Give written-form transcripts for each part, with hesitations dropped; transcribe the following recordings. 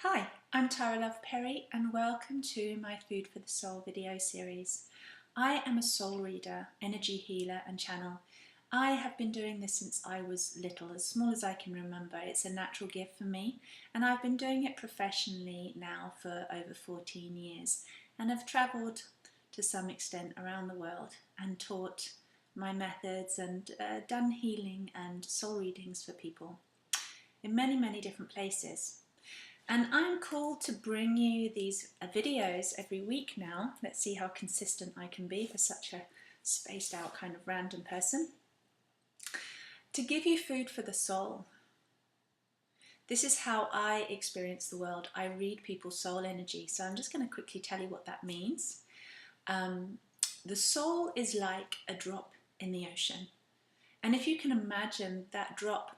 Hi, I'm Tara Love Perry and welcome to my Food for the Soul video series. I am a soul reader, energy healer and channel. I have been doing this since I was little, as small as I can remember. It's a natural gift for me and I've been doing it professionally now for over 14 years and have travelled to some extent around the world and taught my methods and done healing and soul readings for people in many different places. And I'm called to bring you these videos every week now. Let's see how consistent I can be for such a spaced out kind of random person. To give you food for the soul. This is how I experience the world. I read people's soul energy. So I'm just going to quickly tell you what that means. The soul is like a drop in the ocean. And if you can imagine, that drop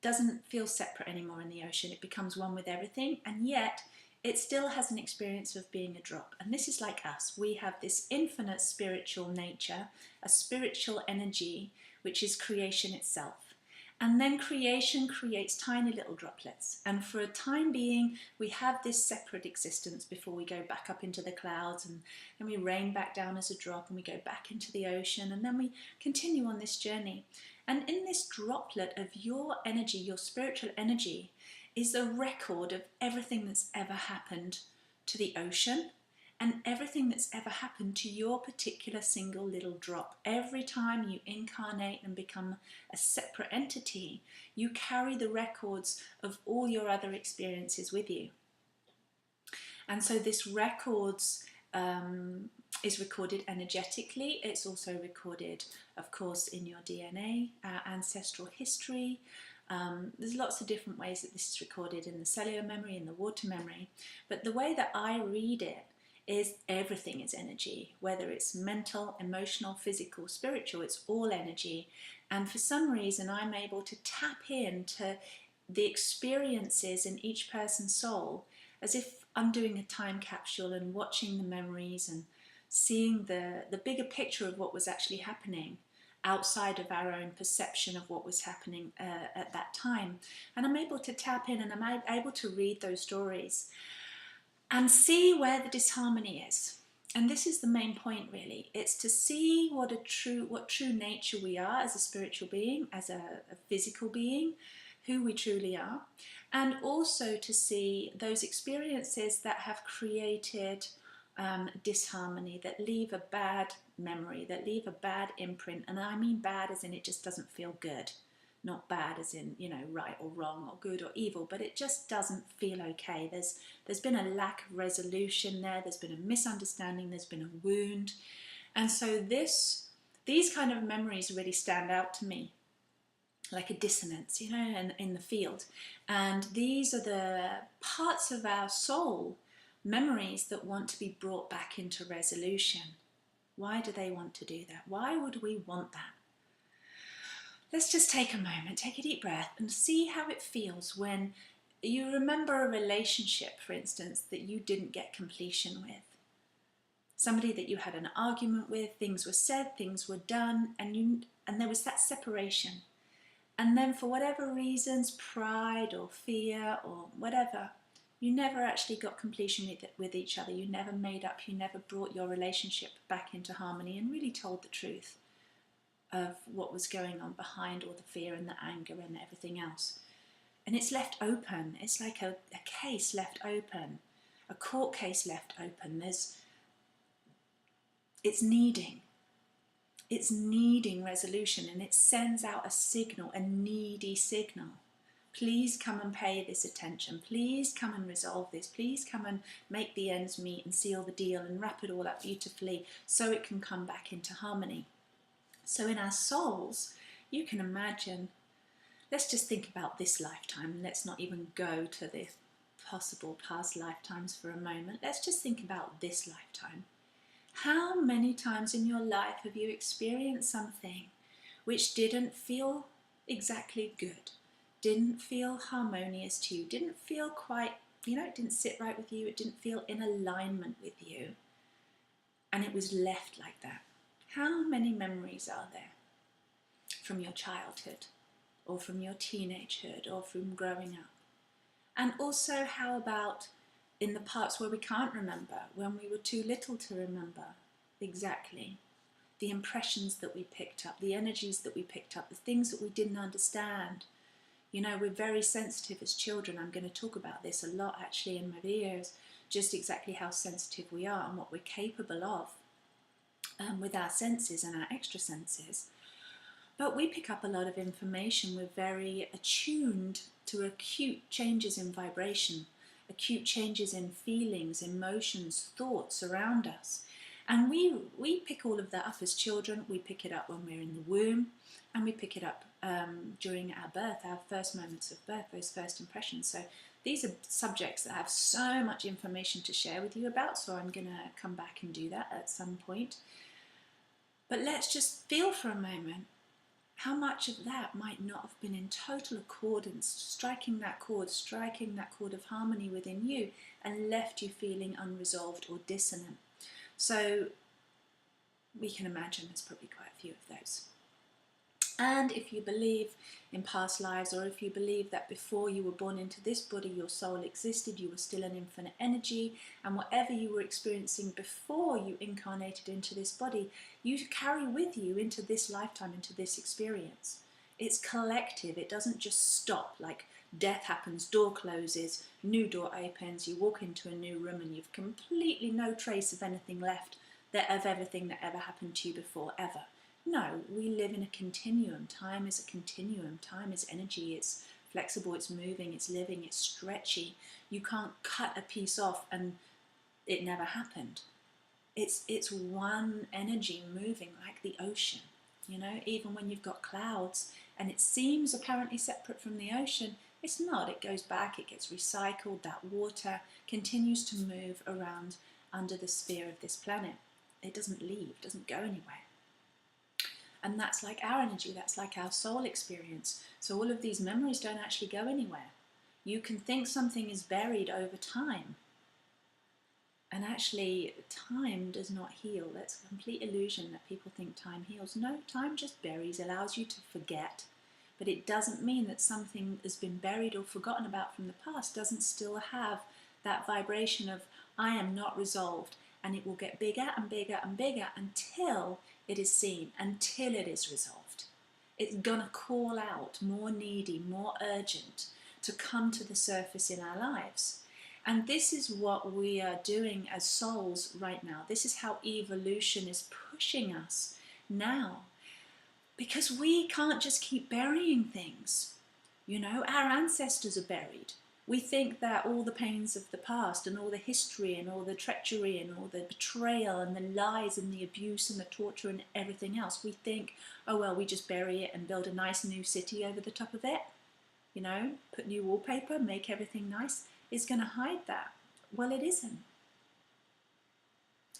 doesn't feel separate anymore in the ocean. It becomes one with everything, and yet it still has an experience of being a drop. And this is like us. We have this infinite spiritual nature, a spiritual energy, which is creation itself. And then creation creates tiny little droplets. And for a time being, we have this separate existence before we go back up into the clouds, and then we rain back down as a drop, and we go back into the ocean, and then we continue on this journey. And in this droplet of your energy, your spiritual energy, is a record of everything that's ever happened to the ocean and everything that's ever happened to your particular single little drop. Every time you incarnate and become a separate entity, you carry the records of all your other experiences with you. And so this records is recorded energetically. It's also recorded, of course, in your DNA, ancestral history. There's lots of different ways that this is recorded, in the cellular memory, in the water memory. But the way that I read it is everything is energy, whether it's mental, emotional, physical, spiritual, it's all energy. And for some reason, I'm able to tap into the experiences in each person's soul as if I'm doing a time capsule and watching the memories and seeing the bigger picture of what was actually happening outside of our own perception of what was happening at that time. And I'm able to tap in and I'm able to read those stories and see where the disharmony is. And this is the main point, really. It's to see what true nature we are as a spiritual being, as a physical being, who we truly are, and also to see those experiences that have created disharmony, that leave a bad memory, that leave a bad imprint. And I mean bad as in it just doesn't feel good. Not bad as in, you know, right or wrong or good or evil, but it just doesn't feel okay. There's been a lack of resolution there, there's been a misunderstanding, there's been a wound. And so these kind of memories really stand out to me like a dissonance, you know, in the field. And these are the parts of our soul, memories that want to be brought back into resolution. Why do they want to do that? Why would we want that? Let's just take a moment, take a deep breath and see how it feels when you remember a relationship, for instance, that you didn't get completion with. Somebody that you had an argument with, things were said, things were done, and there was that separation. And then for whatever reasons, pride or fear or whatever, you never actually got completion with each other. You never made up, you never brought your relationship back into harmony and really told the truth of what was going on behind all the fear and the anger and everything else. And it's left open. It's like a case left open, a court case left open. It's needing resolution, and it sends out a signal, a needy signal. Please come and pay this attention. Please come and resolve this. Please come and make the ends meet and seal the deal and wrap it all up beautifully so it can come back into harmony. So in our souls, you can imagine, let's just think about this lifetime. Let's not even go to the possible past lifetimes for a moment. Let's just think about this lifetime. How many times in your life have you experienced something which didn't feel exactly good, didn't feel harmonious to you, didn't feel quite, you know, it didn't sit right with you, it didn't feel in alignment with you, and it was left like that? How many memories are there from your childhood or from your teenagehood or from growing up? And also, how about in the parts where we can't remember, when we were too little to remember exactly? The impressions that we picked up, the energies that we picked up, the things that we didn't understand. You know, we're very sensitive as children. I'm going to talk about this a lot actually in my videos, just exactly how sensitive we are and what we're capable of with our senses and our extra senses. But we pick up a lot of information. We're very attuned to acute changes in vibration, acute changes in feelings, emotions, thoughts around us. And we pick all of that up as children. We pick it up when we're in the womb, and we pick it up during our birth, our first moments of birth, those first impressions. So these are subjects that have so much information to share with you about, so I'm going to come back and do that at some point. But let's just feel for a moment how much of that might not have been in total accordance, striking that chord of harmony within you, and left you feeling unresolved or dissonant. So we can imagine there's probably quite a few of those. And if you believe in past lives, or if you believe that before you were born into this body your soul existed, you were still an infinite energy, and whatever you were experiencing before you incarnated into this body, you carry with you into this lifetime, into this experience. It's collective. It doesn't just stop, like death happens, door closes, new door opens, you walk into a new room and you've completely no trace of anything left of everything that ever happened to you before, ever. No, we live in a continuum. Time is a continuum. Time is energy. It's flexible, it's moving, it's living, it's stretchy. You can't cut a piece off and it never happened. It's one energy moving like the ocean. You know, even when you've got clouds and it seems apparently separate from the ocean, it's not. It goes back, it gets recycled. That water continues to move around under the sphere of this planet. It doesn't leave, doesn't go anywhere. And that's like our energy, that's like our soul experience. So all of these memories don't actually go anywhere. You can think something is buried over time. And actually, time does not heal. That's a complete illusion that people think time heals. No, time just buries, allows you to forget. But it doesn't mean that something has been buried or forgotten about from the past doesn't still have that vibration of, I am not resolved. And it will get bigger and bigger and bigger until it is seen, until it is resolved. It's gonna call out more needy, more urgent to come to the surface in our lives. And this is what we are doing as souls right now. This is how evolution is pushing us now. Because we can't just keep burying things. You know, our ancestors are buried. We think that all the pains of the past and all the history and all the treachery and all the betrayal and the lies and the abuse and the torture and everything else, we think, oh well, we just bury it and build a nice new city over the top of it. You know, put new wallpaper, make everything nice. It's going to hide that. Well, it isn't.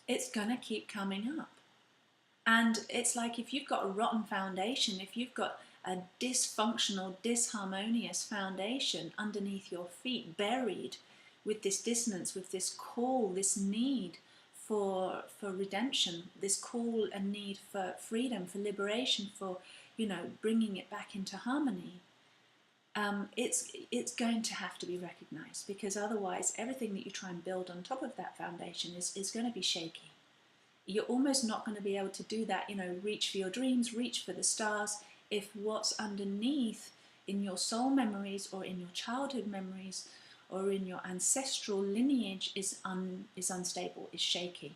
It's going to keep coming up. And it's like if you've got a rotten foundation, if you've got a dysfunctional, disharmonious foundation underneath your feet, buried with this dissonance, with this call, this need for redemption, this call and need for freedom, for liberation, for, you know, bringing it back into harmony, it's going to have to be recognized, because otherwise everything that you try and build on top of that foundation is going to be shaky. You're almost not going to be able to do that, you know, reach for your dreams, reach for the stars, if what's underneath in your soul memories or in your childhood memories or in your ancestral lineage is unstable, is shaky.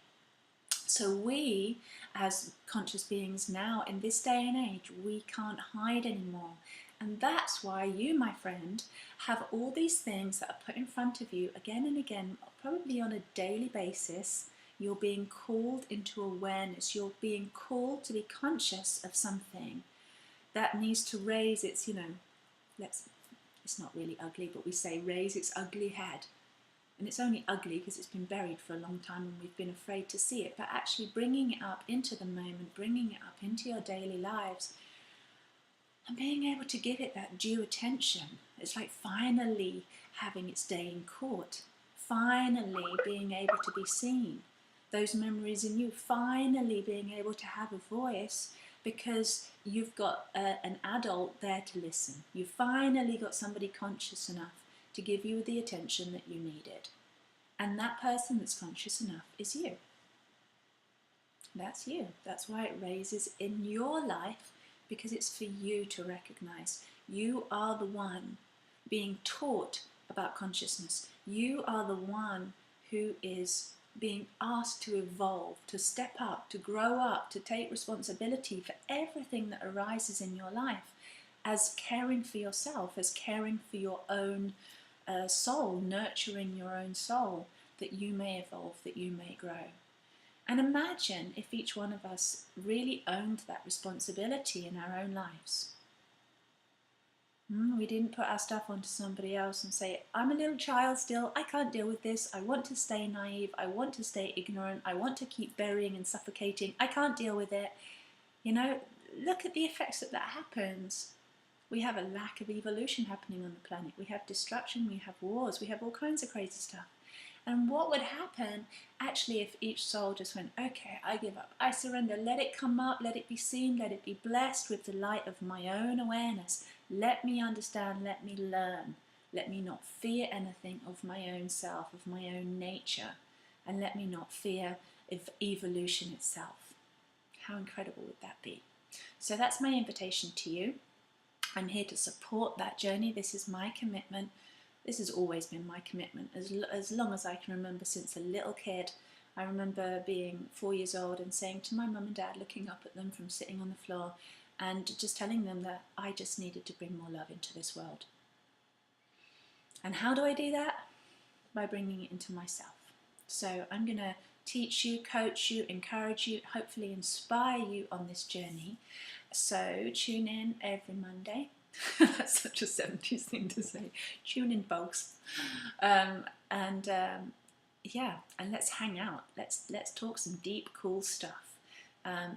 So we, as conscious beings now in this day and age, we can't hide anymore. And that's why you, my friend, have all these things that are put in front of you again and again, probably on a daily basis. You're being called into awareness. You're being called to be conscious of something that needs to raise its, you know, it's not really ugly, but we say raise its ugly head. And it's only ugly because it's been buried for a long time and we've been afraid to see it. But actually bringing it up into the moment, bringing it up into your daily lives, and being able to give it that due attention. It's like finally having its day in court, finally being able to be seen. Those memories in you, finally being able to have a voice, because you've got an adult there to listen. You've finally got somebody conscious enough to give you the attention that you needed. And that person that's conscious enough is you. That's you. That's why it raises in your life, because it's for you to recognize. You are the one being taught about consciousness. You are the one who is being asked to evolve, to step up, to grow up, to take responsibility for everything that arises in your life, as caring for yourself, as caring for your own soul, nurturing your own soul, that you may evolve, that you may grow. And imagine if each one of us really owned that responsibility in our own lives. We didn't put our stuff onto somebody else and say, I'm a little child still, I can't deal with this, I want to stay naive, I want to stay ignorant, I want to keep burying and suffocating, I can't deal with it. You know, look at the effects that happens. We have a lack of evolution happening on the planet. We have destruction, we have wars, we have all kinds of crazy stuff. And what would happen actually if each soul just went, okay, I give up, I surrender, let it come up, let it be seen, let it be blessed with the light of my own awareness. Let me understand, let me learn, let me not fear anything of my own self, of my own nature, and let me not fear of evolution itself. How incredible would that be? So that's my invitation to you. I'm here to support that journey. This is my commitment. This has always been my commitment, as long as I can remember, since a little kid. I remember being 4 years old and saying to my mum and dad, looking up at them from sitting on the floor, and just telling them that I just needed to bring more love into this world. And how do I do that? By bringing it into myself. So I'm going to teach you, coach you, encourage you, hopefully inspire you on this journey. So tune in every Monday. That's such a 70s thing to say. Tune in, folks. Yeah, and let's hang out. Let's talk some deep, cool stuff.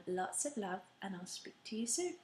Lots of love, and I'll speak to you soon.